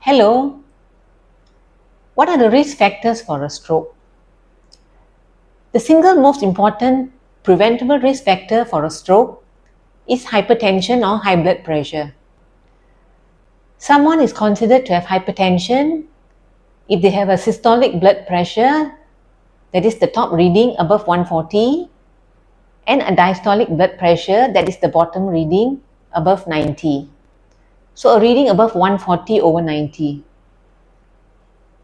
Hello, what are the risk factors for a stroke? The single most important preventable risk factor for a stroke is hypertension or high blood pressure. Someone is considered to have hypertension if they have a systolic blood pressure, that is the top reading above 140, and a diastolic blood pressure, that is the bottom reading above 90. So a reading above 140 over 90.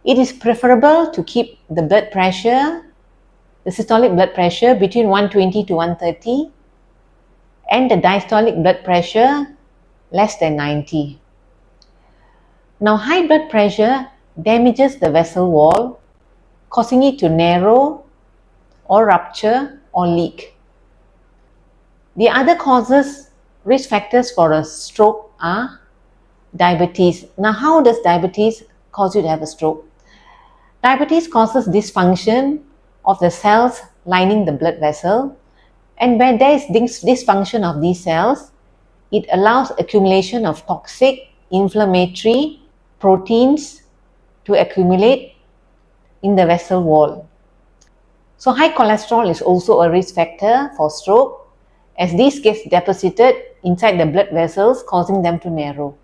It is preferable to keep the blood pressure, the systolic blood pressure between 120 to 130 and the diastolic blood pressure less than 90. Now, high blood pressure damages the vessel wall, causing it to narrow or rupture or leak. The other risk factors for a stroke are diabetes. Now, how does diabetes cause you to have a stroke? Diabetes causes dysfunction of the cells lining the blood vessel, and when there is dysfunction of these cells, it allows accumulation of toxic, inflammatory proteins to accumulate in the vessel wall. So high cholesterol is also a risk factor for stroke, as this gets deposited inside the blood vessels, causing them to narrow.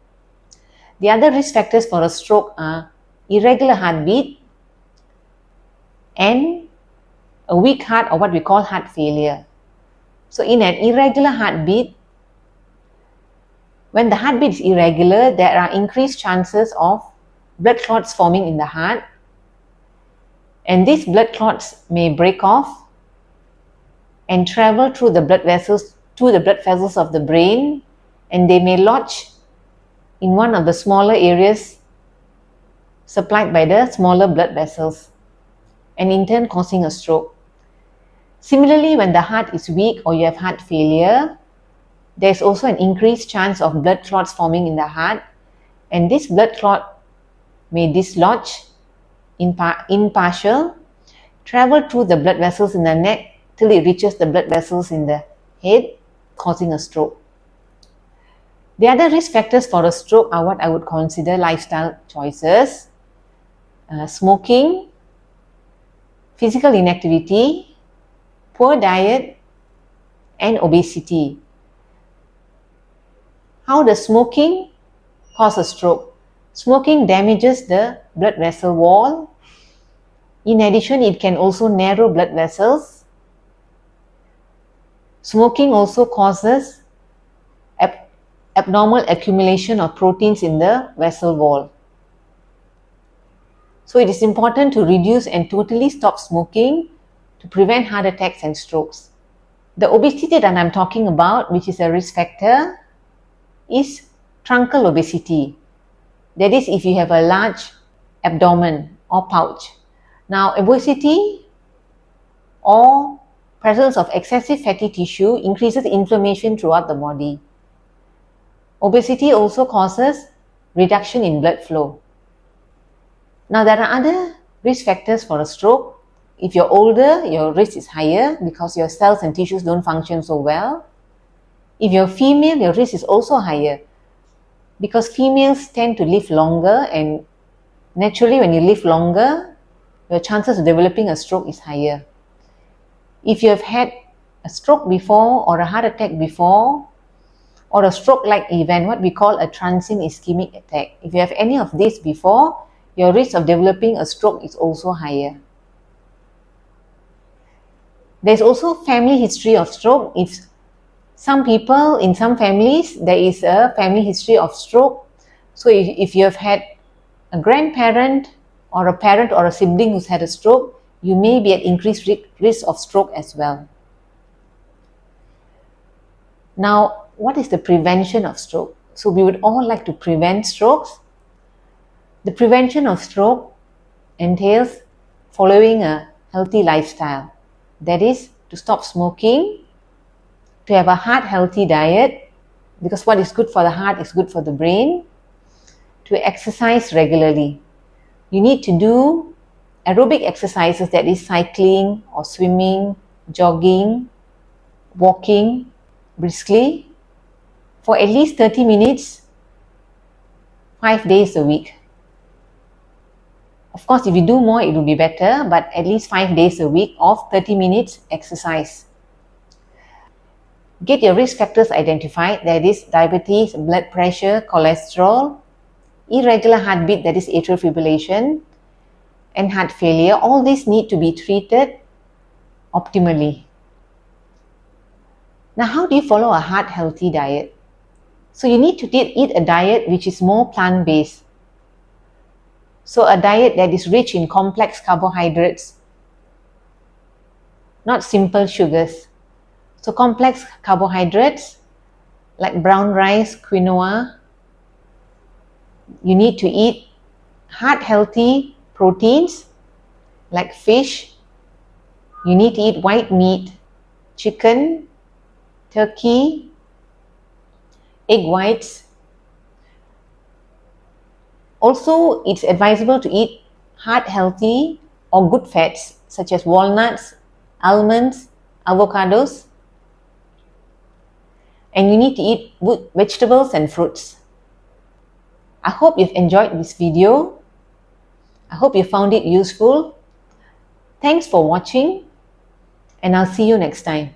The other risk factors for a stroke are irregular heartbeat and a weak heart, or what we call heart failure. So in an irregular heartbeat, when the heartbeat is irregular, there are increased chances of blood clots forming in the heart, and these blood clots may break off and travel through the blood vessels to the blood vessels of the brain, and they may lodge in one of the smaller areas supplied by the smaller blood vessels, and in turn causing a stroke. Similarly, when the heart is weak or you have heart failure, there is also an increased chance of blood clots forming in the heart, and this blood clot may dislodge in partial, travel through the blood vessels in the neck till it reaches the blood vessels in the head, causing a stroke. The other risk factors for a stroke are what I would consider lifestyle choices: smoking, physical inactivity, poor diet, and obesity. How does smoking cause a stroke? Smoking damages the blood vessel wall. In addition, it can also narrow blood vessels. Smoking also causes abnormal accumulation of proteins in the vessel wall. So it is important to reduce and totally stop smoking to prevent heart attacks and strokes. The obesity that I'm talking about, which is a risk factor, is truncal obesity. That is, if you have a large abdomen or pouch. Now, obesity or presence of excessive fatty tissue increases inflammation throughout the body. Obesity also causes reduction in blood flow. Now, there are other risk factors for a stroke. If you're older, your risk is higher because your cells and tissues don't function so well. If you're female, your risk is also higher because females tend to live longer, and naturally when you live longer, your chances of developing a stroke is higher. If you have had a stroke before or a heart attack before, or a stroke-like event, what we call a transient ischemic attack, if you have any of these before, your risk of developing a stroke is also higher. There's also family history of stroke. If some people, in some families, there is a family history of stroke. So if you have had a grandparent or a parent or a sibling who's had a stroke, you may be at increased risk of stroke as well. Now, what is the prevention of stroke? So we would all like to prevent strokes. The prevention of stroke entails following a healthy lifestyle. That is, to stop smoking, to have a heart-healthy diet, because what is good for the heart is good for the brain, to exercise regularly. You need to do aerobic exercises, that is cycling or swimming, jogging, walking briskly for at least 30 minutes, 5 days a week. Of course, if you do more, it will be better, but at least 5 days a week of 30 minutes exercise. Get your risk factors identified, that is diabetes, blood pressure, cholesterol, irregular heartbeat, that is atrial fibrillation, and heart failure. All these need to be treated optimally. Now, how do you follow a heart healthy diet? So you need to eat a diet which is more plant-based. So a diet that is rich in complex carbohydrates, not simple sugars. So complex carbohydrates like brown rice, quinoa. You need to eat heart healthy proteins like fish. You need to eat white meat, chicken, turkey, egg whites. Also, it's advisable to eat heart healthy or good fats such as walnuts, almonds, avocados. And you need to eat good vegetables and fruits. I hope you've enjoyed this video. I hope you found it useful. Thanks for watching, and I'll see you next time.